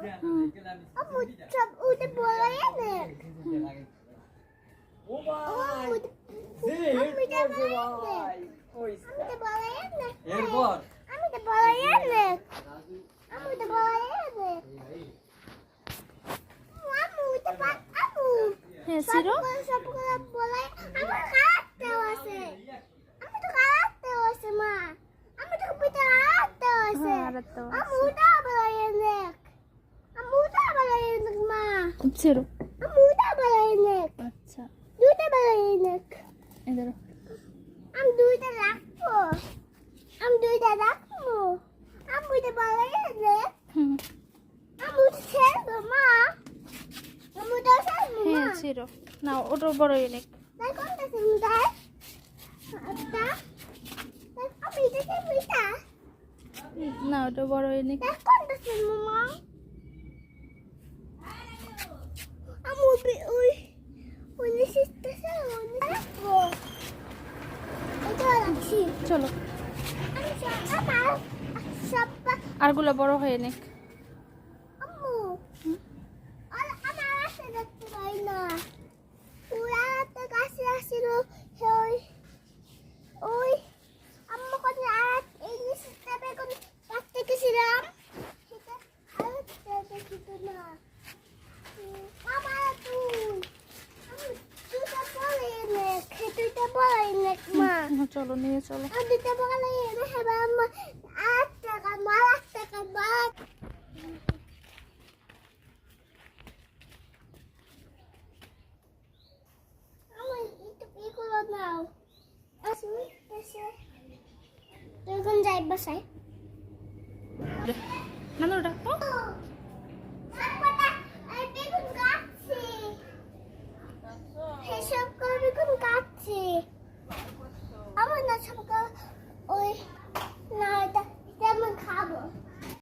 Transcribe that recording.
Amu sab udah boleh ya? ও ভাই যে Amu head udah করছে boleh ভাই ওই Amu udah boleh ya? এরপর Amu udah boleh ya? Amu udah boleh ya? Amu udah Amu. হ্যাঁ সিরো Sab boleh. Amu kata wase. Amu tuh kata wase ma. Amu tuh kita kata wase. হ্যাঁ আর তো Amu udah boleh ya? Amu udah boleh ya ma. সিরো Amu udah boleh ya? আচ্ছা Udah boleh ya? এদের Am duda lakmo. Am duda lakmo. Am duda balaya. Hmm Am duda selbo ma. Am duda selbo ma. হ্যাঁ সিরো না ওটা বড় unique Dai konta sumdai. Atta. Dai am ida semita. না ওটা বড় unique Dai konta selbo ma. Am ubi ui. Uni sista selbo ni lakmo. Ito lakshi. চলো Am siapa? Siapa? আরগুলো বড় হয়ে নিক Amu. Ana rasa দেখতে পাই না। উড়াতে কাছে আসছিল ওই ওই আম্মু কোন রাত এই নিচটা বের করে রাখতে গেছিলাম। সেটা আর দেখিত না। বাবা তুই আমি দুটা বলে নে খেতুটা বলে নে মা। চলো নিয়ে চলো আর দুটা বলে নে হেবা আম্মা 8 টাকা মা 8 টাকা বাদ আমি একটু এগুলো নাও আসুন এসে তুই কোন যাই বাসায় না না ওটা